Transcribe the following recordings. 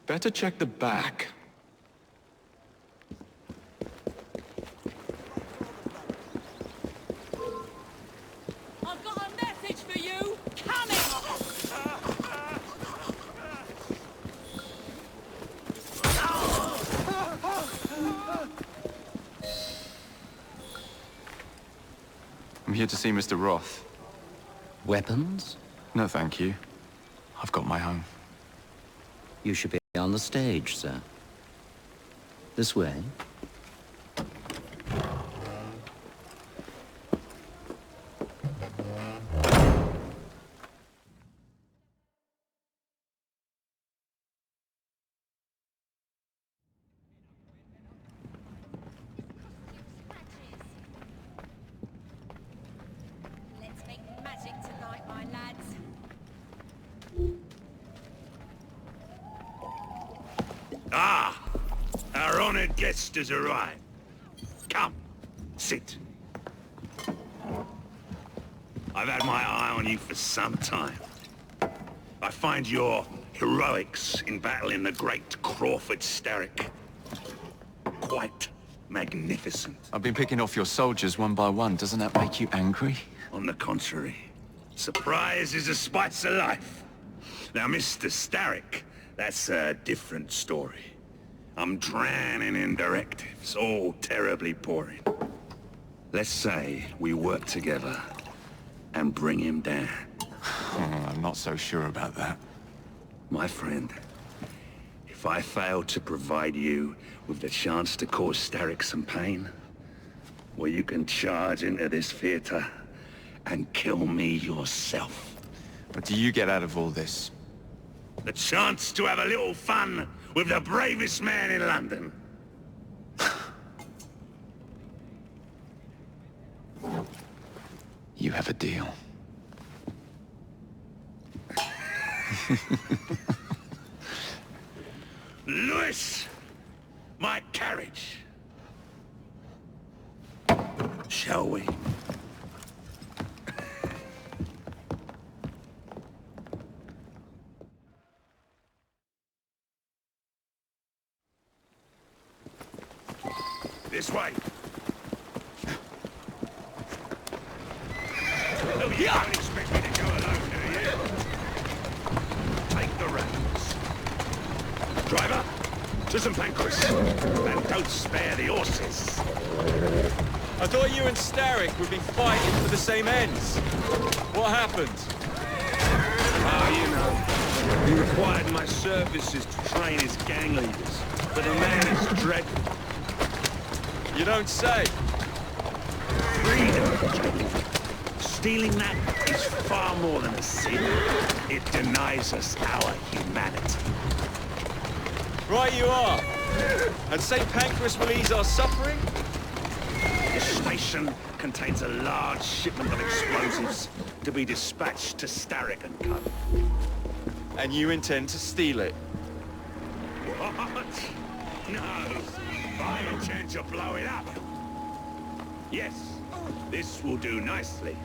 Better check the back. I've got a message for you! Coming! I'm here to see Mr. Roth. Weapons? No, thank you. I've got my own. You should be on the stage, sir. This way. Let's make magic tonight, my lads. Ah! Our honored guest has arrived. Come, sit. I've had my eye on you for some time. I find your heroics in battling the great Crawford Starrick quite magnificent. I've been picking off your soldiers one by one. Doesn't that make you angry? On the contrary, surprise is a spice of life. Now, Mr. Starrick, that's a different story. I'm drowning in directives, all terribly boring. Let's say we work together and bring him down. I'm not so sure about that. My friend, if I fail to provide you with the chance to cause Starrick some pain, well, you can charge into this theater and kill me yourself. What do you get out of all this? The chance to have a little fun with the bravest man in London. You have a deal. Lewis! My carriage. Shall we? This way. Oh, you don't expect me to go alone, do you? Take the reins. Driver, to St. Pancras. And don't spare the horses. I thought you and Starrick would be fighting for the same ends. What happened? Oh, you know. He required my services to train his gang leaders. But the man is dreadful. You don't say. Freedom. Stealing that is far more than a sin. It denies us our humanity. Right you are. And St. Pancras will ease our suffering? The station contains a large shipment of explosives to be dispatched to Starrick and Co. And you intend to steal it? What? No. I intend to blow it up. Yes, this will do nicely.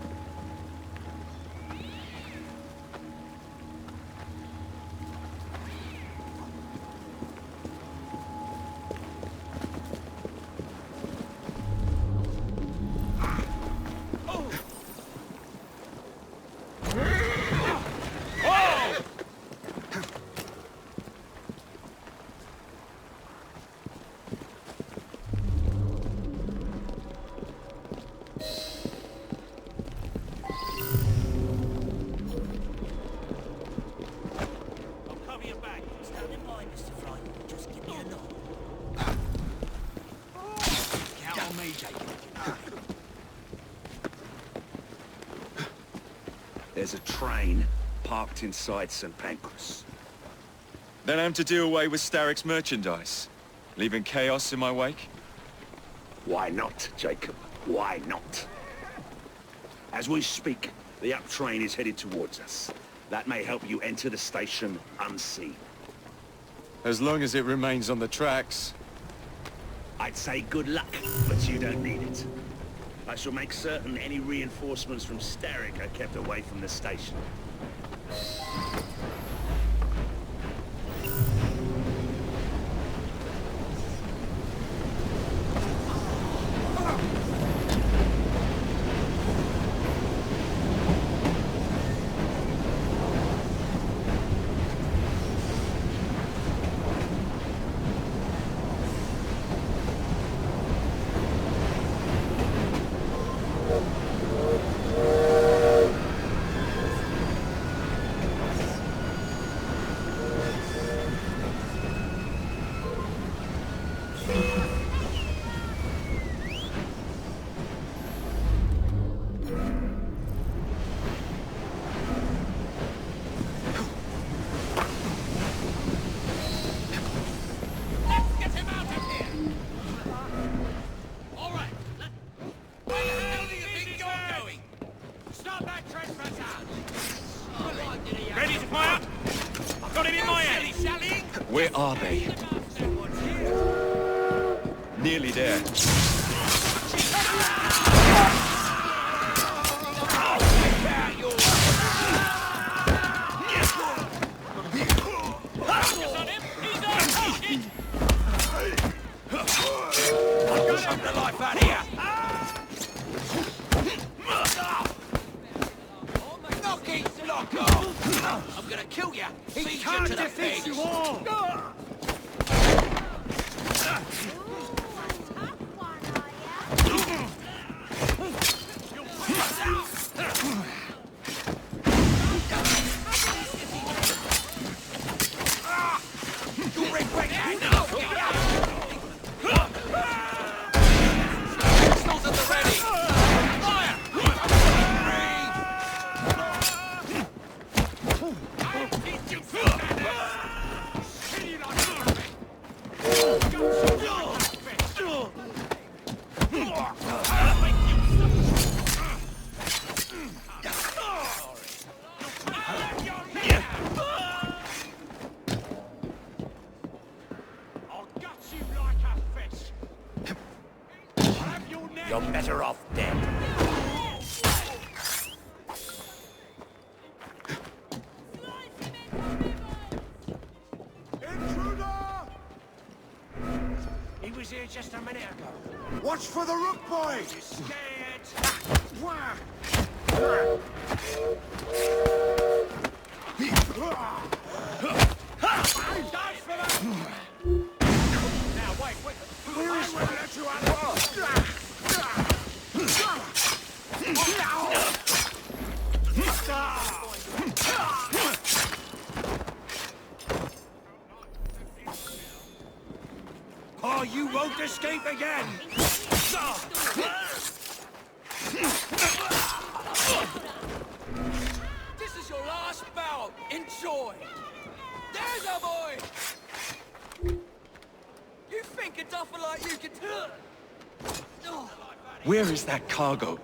There's a train parked inside St. Pancras. Then I'm to do away with Starrick's merchandise, leaving chaos in my wake? Why not, Jacob? Why not? As we speak, the up train is headed towards us. That may help you enter the station unseen. As long as it remains on the tracks. I'd say good luck, but you don't need it. I shall make certain any reinforcements from Starrick are kept away from the station. Where are they? Nearly there. I'm gonna kill you. He can't defeat you all. You're better off dead. He was here just a minute ago. Watch for the rook boy! You scared? Dodge for that! Now wait. Where is let you out Oh, you won't escape again! This is your last bout. Enjoy. There's a boy. You think a duffer like you could... Where is that cargo?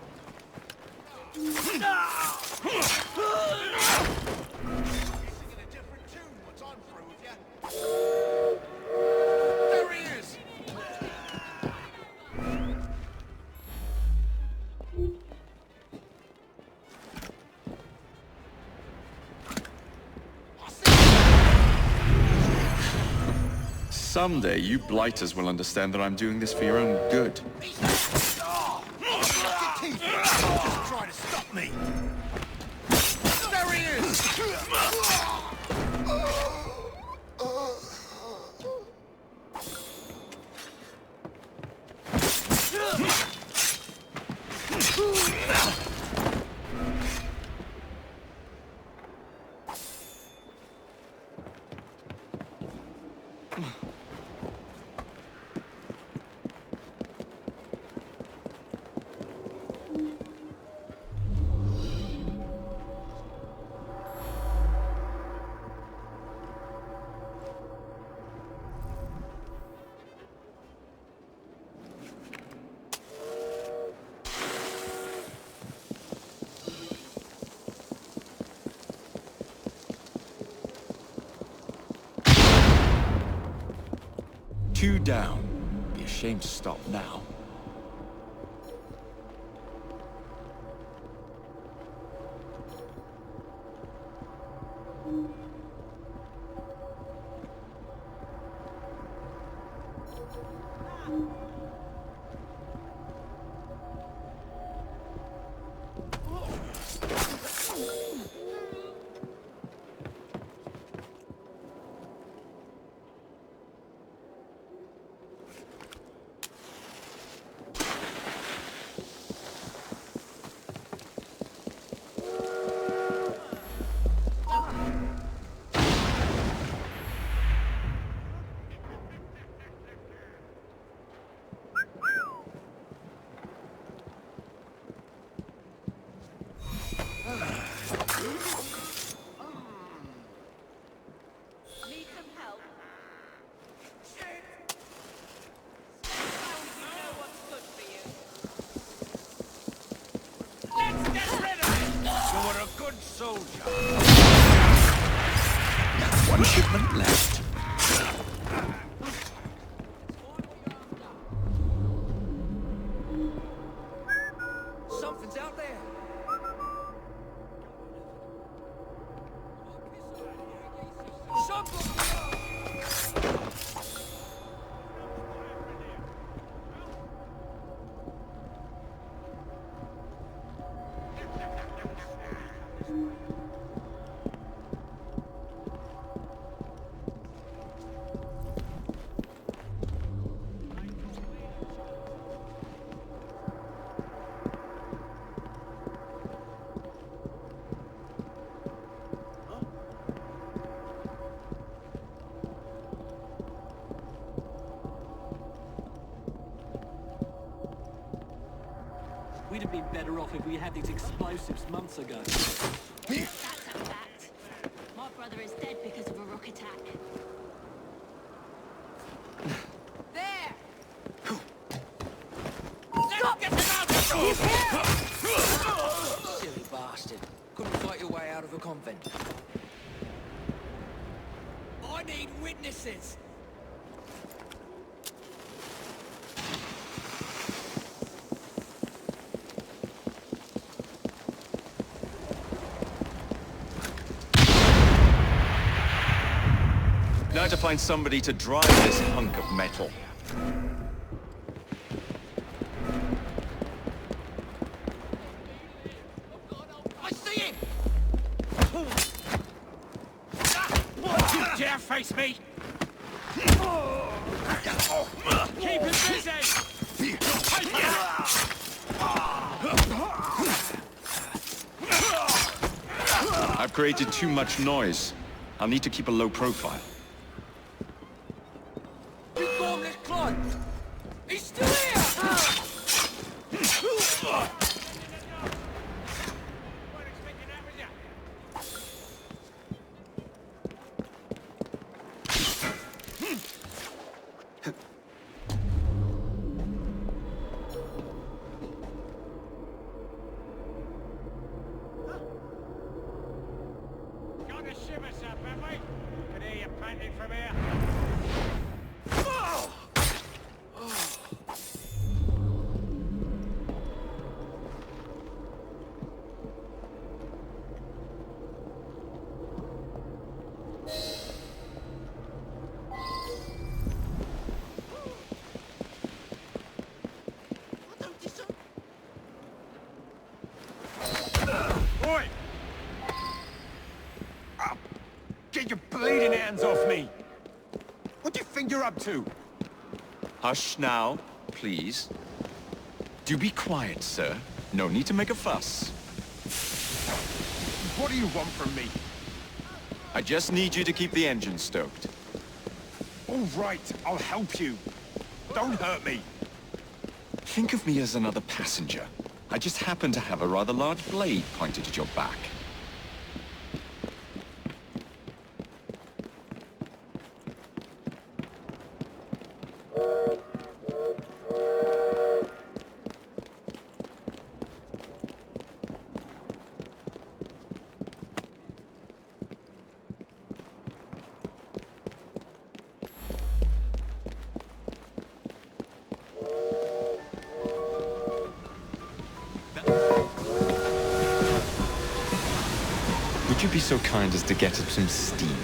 There he is. Someday, you blighters will understand that I'm doing this for your own good. Just try to stop me! There he is. Two down. Be ashamed to stop now. One shipment left. Something's out there. We'd have been better off if we had these explosives months ago. That's a fact. My brother is dead because of a rock attack. There! Stop! Get him out! He's here! Silly bastard. Couldn't fight your way out of a convent. I need witnesses! Now to find somebody to drive this hunk of metal. I see him! You dare face me? Keep him busy! I've created too much noise. I'll need to keep a low profile. You gormless clod! He's still here! Got the shivers up, have we? Can hear you panting from here. Oi! Get your bleeding hands off me! What do you think you're up to? Hush now, please. Do be quiet, sir. No need to make a fuss. What do you want from me? I just need you to keep the engine stoked. All right, I'll help you. Don't hurt me. Think of me as another passenger. I just happen to have a rather large blade pointed at your back. Would you be so kind as to get up some steam?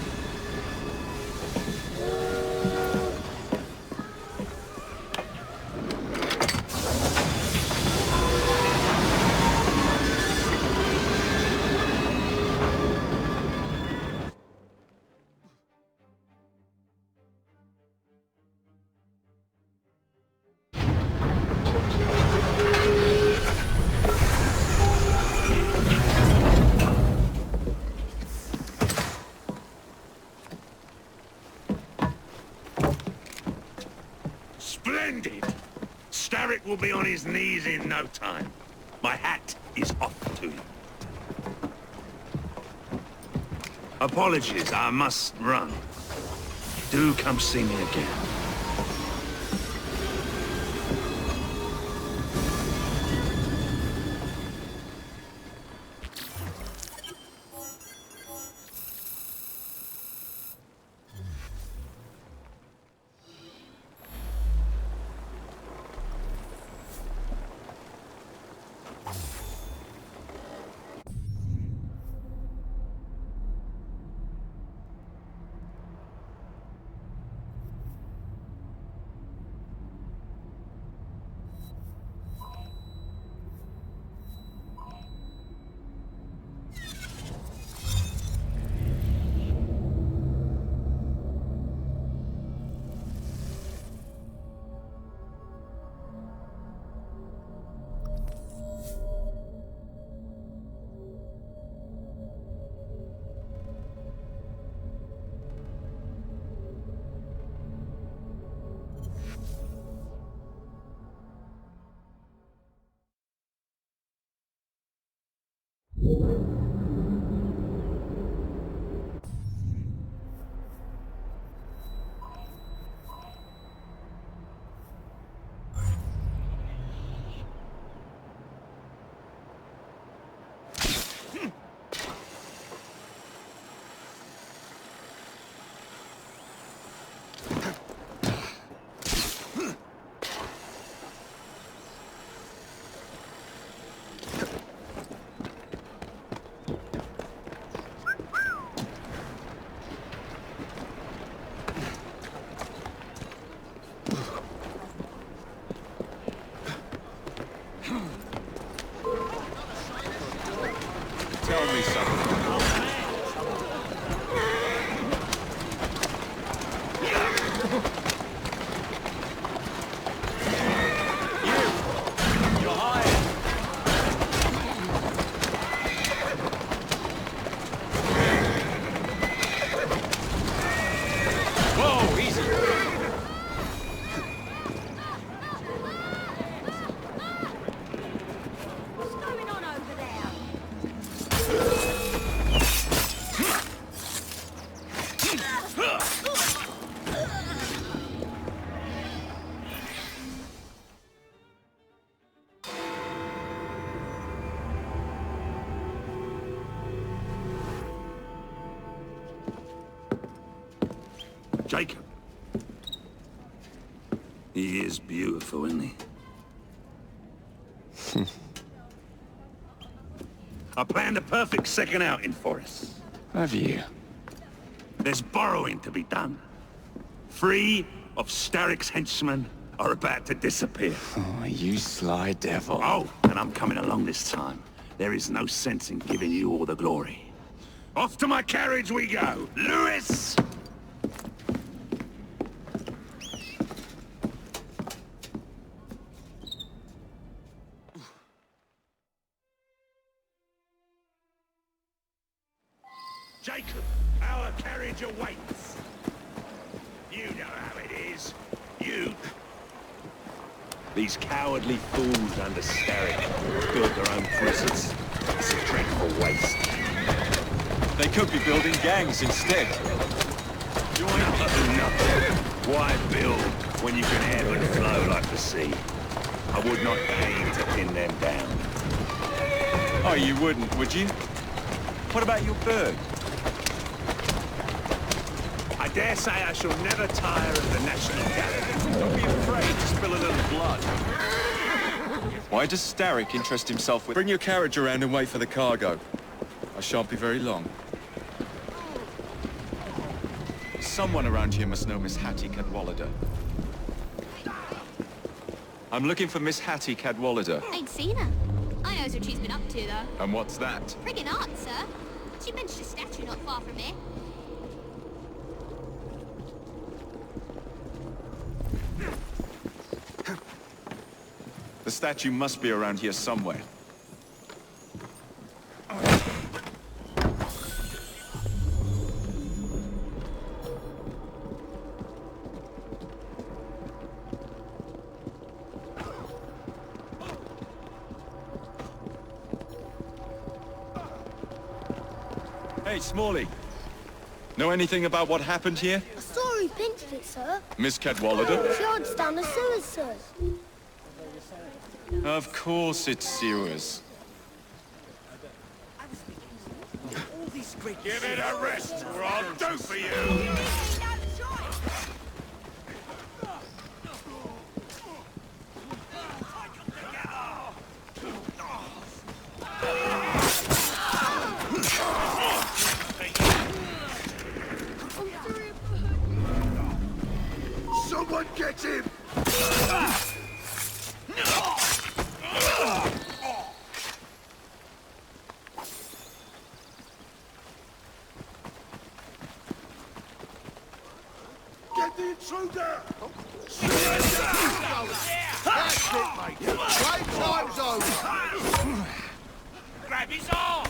Splendid! Starrick will be on his knees in no time. My hat is off to you. Apologies, I must run. Do come see me again. Tell me something. You're hired. Whoa, easy. What's going on over there? Jacob. He is beautiful, isn't he? I planned a perfect second outing for us. Have you? There's borrowing to be done. 3 of Starrick's henchmen are about to disappear. Oh, you sly devil. Oh, and I'm coming along this time. There is no sense in giving you all the glory. Off to my carriage we go. Lewis! Jacob, our carriage awaits. You know how it is. You... These cowardly fools under Starrick build their own prisons. It's a dreadful waste. They could be building gangs instead. Join nothing. Why build when you can ebb and flow like the sea? I would not aim to pin them down. Oh, you wouldn't, would you? What about your bird? I dare say I shall never tire of the National Gallery. Don't be afraid to spill a little blood. Why does Starrick interest himself with... Bring your carriage around and wait for the cargo. I shan't be very long. Someone around here must know Miss Hattie Cadwallader. I'm looking for Miss Hattie Cadwallader. Ain't seen her. I knows what she's been up to, though. And what's that? Friggin' art, sir. She mentioned a statue not far from here. The statue must be around here somewhere. Hey, Smalley. Know anything about what happened here? I saw who pinched it, sir. Miss Cadwallader? She hides down the sewers, sir. Of course it's sewers. Give it a rest, or I'll do for you! Someone get him! Get the intruder! Surrender! That's it, mate! Great time's over! Grab his arm!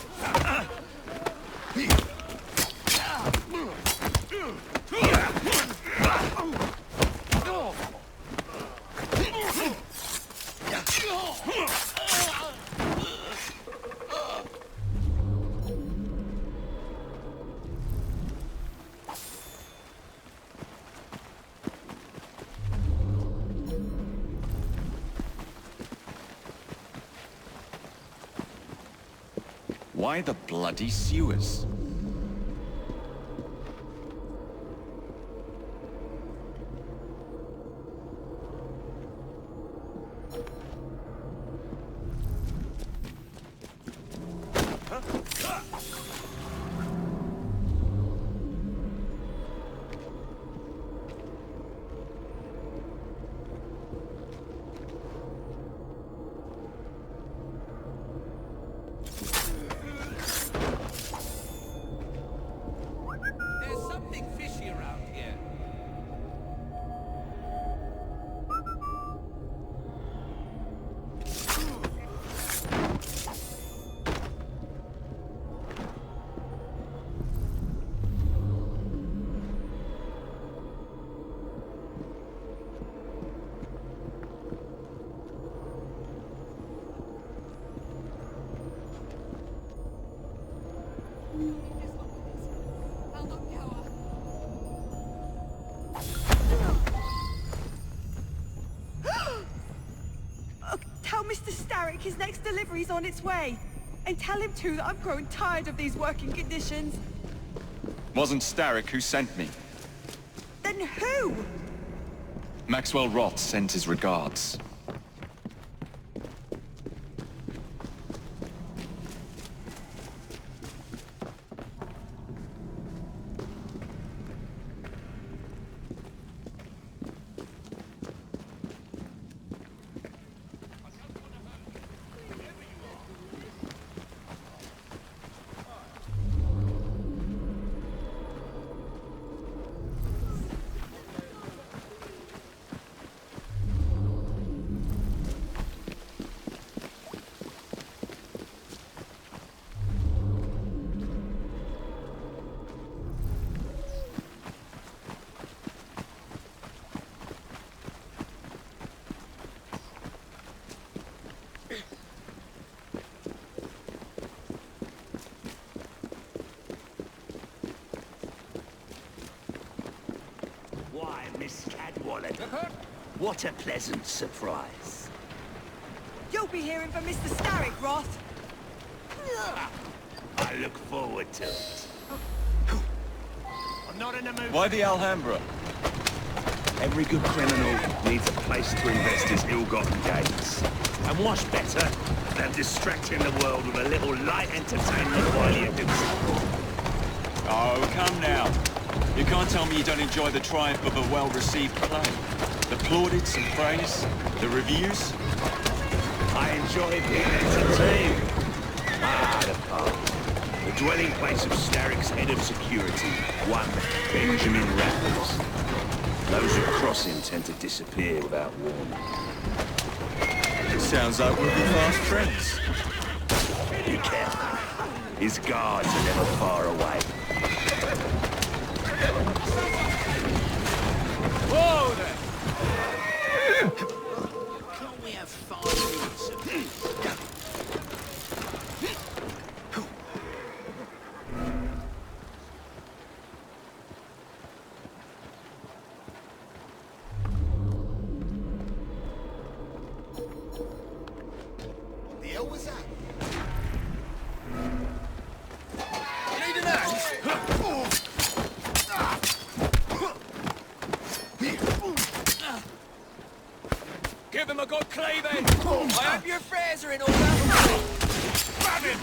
Why the bloody sewers? There's something fishy around here. Tell Mr. Starrick his next delivery's on its way. And tell him too that I'm growing tired of these working conditions. Wasn't Starrick who sent me. Then who? Maxwell Roth sent his regards. Why, Miss Cadwallader? What a pleasant surprise. You'll be hearing from Mr. Starrick, Roth. I look forward to it. I'm not in the mood. Why the Alhambra? Every good criminal needs a place to invest his ill-gotten gains. And what's better than distracting the world with a little light entertainment while you do so? Oh, come now. You can't tell me you don't enjoy the triumph of a well-received play. The plaudits and praise, the reviews. I enjoy being entertained. Ah, the pub. The dwelling place of Starrick's head of security, one Benjamin Raffles. Those who cross him tend to disappear without warning. Sounds like we'll be fast friends. Be careful. His guards are never far away. Whoa there! Can't we have 5 minutes of peace? The hell was that? Need an hand? Give him a good cleaving! I hope your affairs are in order! Grab him!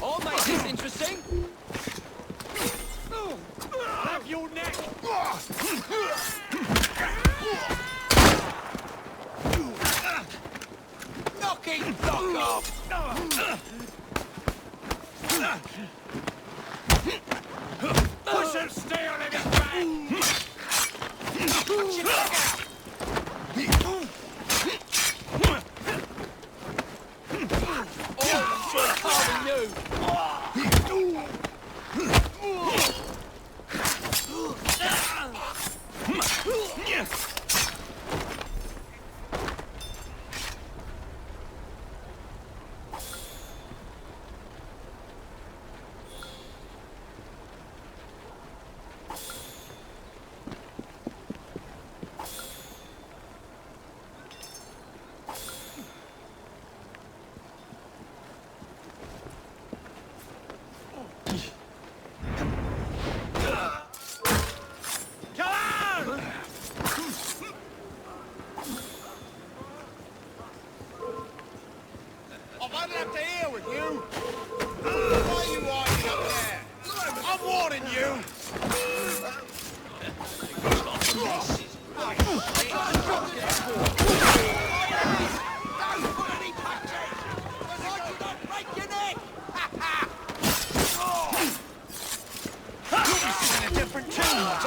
I'll make this interesting! Have your neck! Knock him, knock off! Push him steel in his back! Watch your leg out! Oh, I'm sure Carly knew!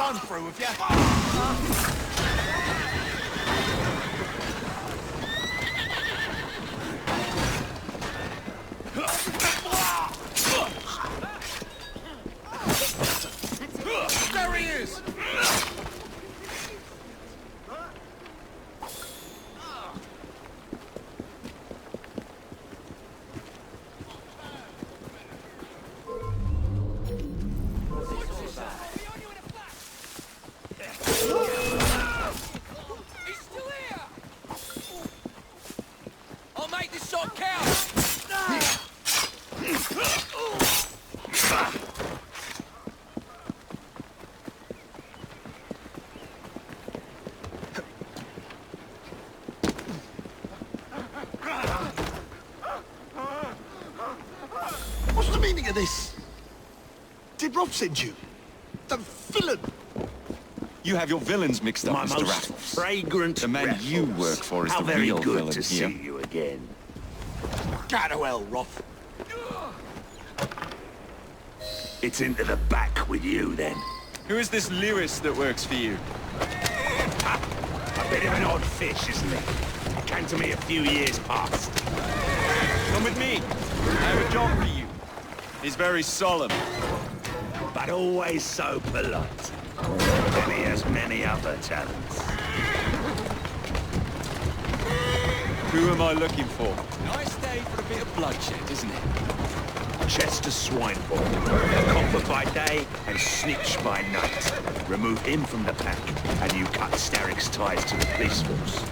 I'm through with you. There he is! What's the meaning of this? Did Rob send you? The villain! You have your villains mixed up, My Mr. most Raffles. fragrant The man Raffles. you work for is How the very real good villain to see here. you again. Go to hell, Roth. It's into the back with you, then. Who is this Lewis that works for you? A bit of an odd fish, isn't he? Came to me a few years past. Come with me. I have a job for you. He's very solemn. But always so polite. And he has many other talents. Who am I looking for? Nice day for a bit of bloodshed, isn't it? Chester Swineboard. Copper by day and snitch by night. Remove him from the pack, and you cut Starrick's ties to the police force.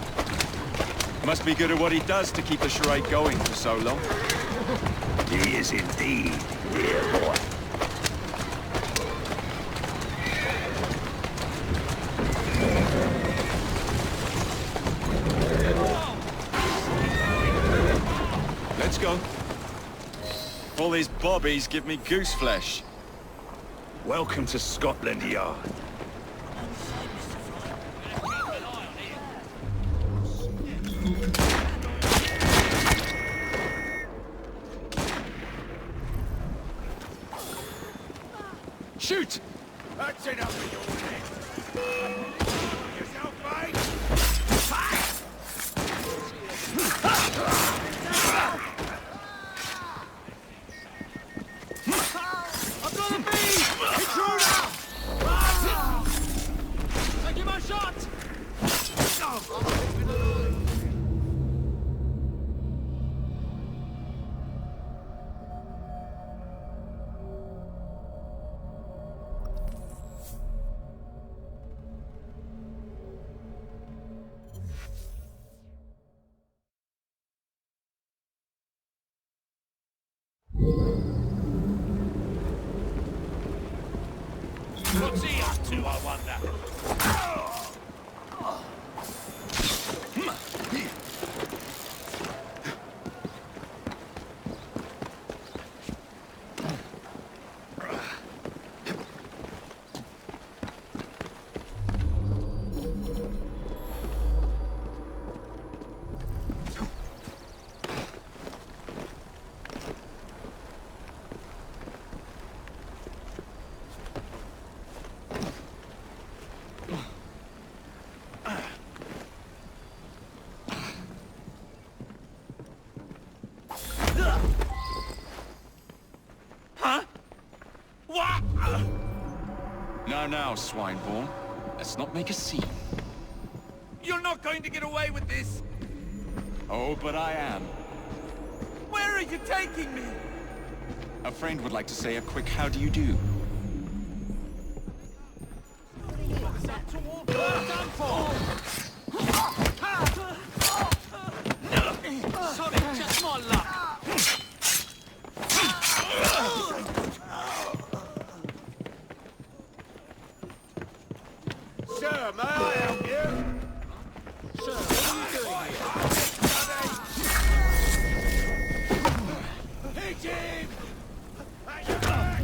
Must be good at what he does to keep the charade going for so long. He is indeed, dear boy. Let's go. All these bobbies give me goose flesh. Welcome to Scotland Yard. Shoot! That's enough of your head. Yourself, mate? I've got a bee! Intruder! Taking my shot! What's he up to, I wonder? Now, Swineborn. Let's not make a scene. You're not going to get away with this! Oh, but I am. Where are you taking me? A friend would like to say a quick how do you do. Done for! Sorry, just my luck. Sir, may I help you? Sir, what are you doing here? Hit him! At your back!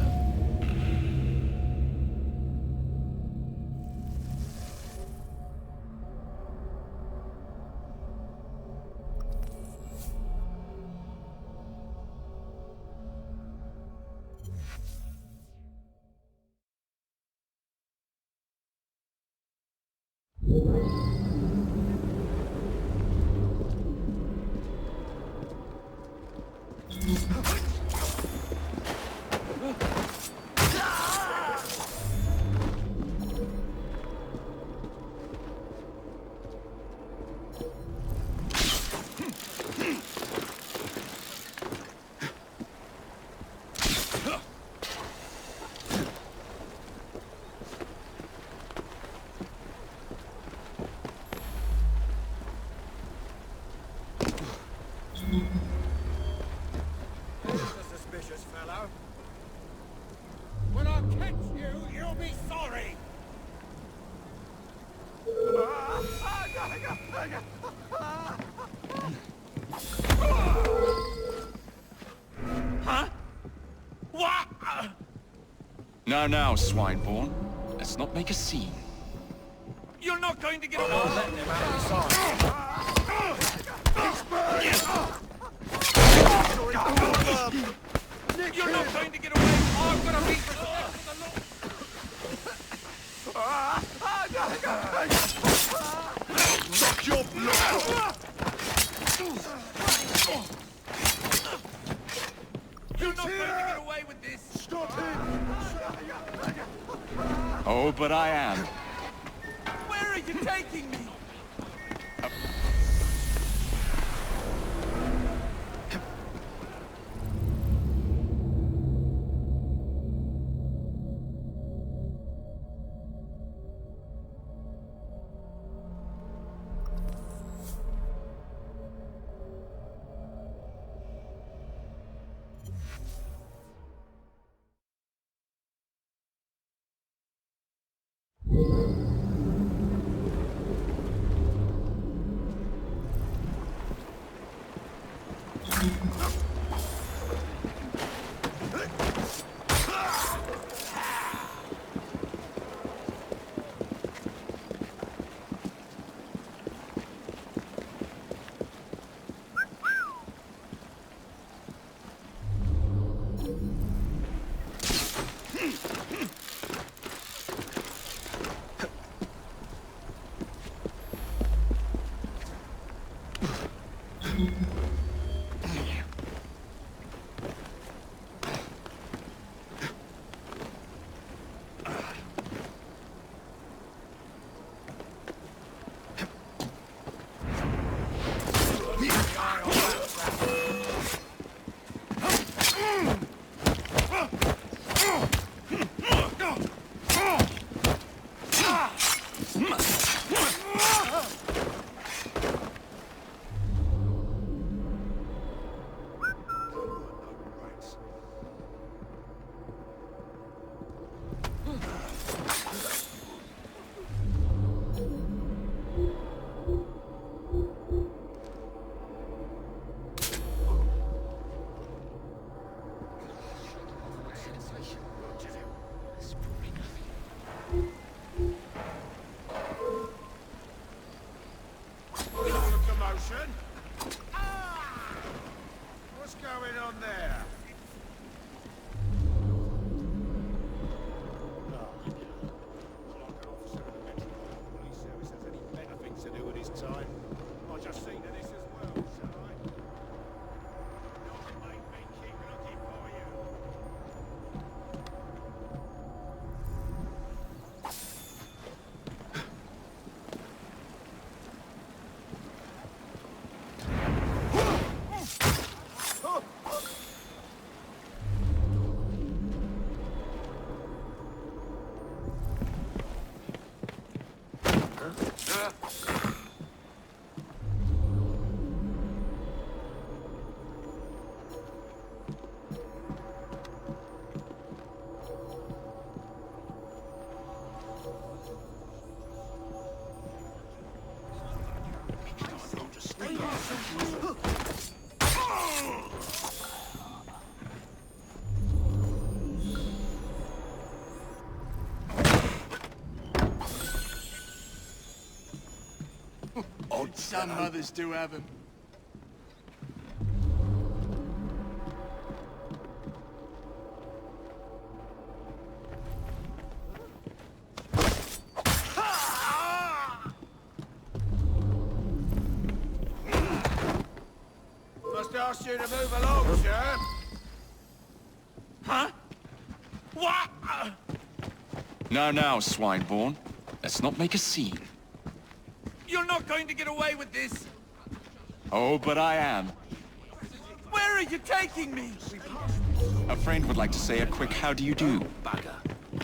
Suspicious fellow. When I catch you, you'll be sorry. Huh? What? Now, Swineborn. Let's not make a scene. You're not going to get away. You're not going to get away. I've got to reach for the Suck your blood! You're not going to get away with this. Stop him! Oh, but I am. Where are you taking me? What's going on there? Like an officer of the Metropolitan Police Service has any better things to do with his time. I just seen to this as well, shall I? Not make me keep looking for you. Some mothers do have them. asked you to move along, sir. Huh? What? Now, Swineborn. Let's not make a scene. You're not going to get away with this. Oh, but I am. Where are you taking me? A friend would like to say a quick how do you do. Bugger.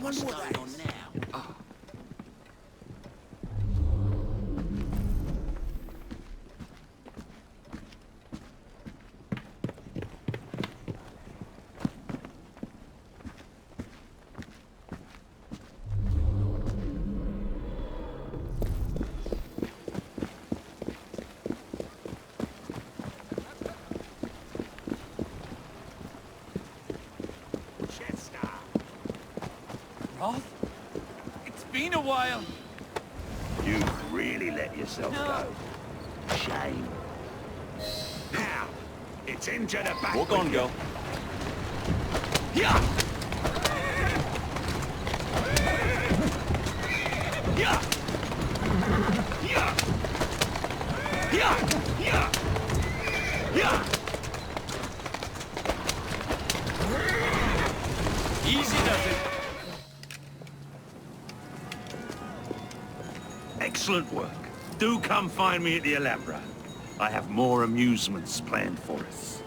What's going on now? Roth? It's been a while. You really let yourself go. Shame. Now, it's into the back. Walk on, girl. Yeah! Yeah! Yeah! Yeah! Yeah! Yeah! Easy does it. Excellent work. Do come find me at the Alhambra. I have more amusements planned for us.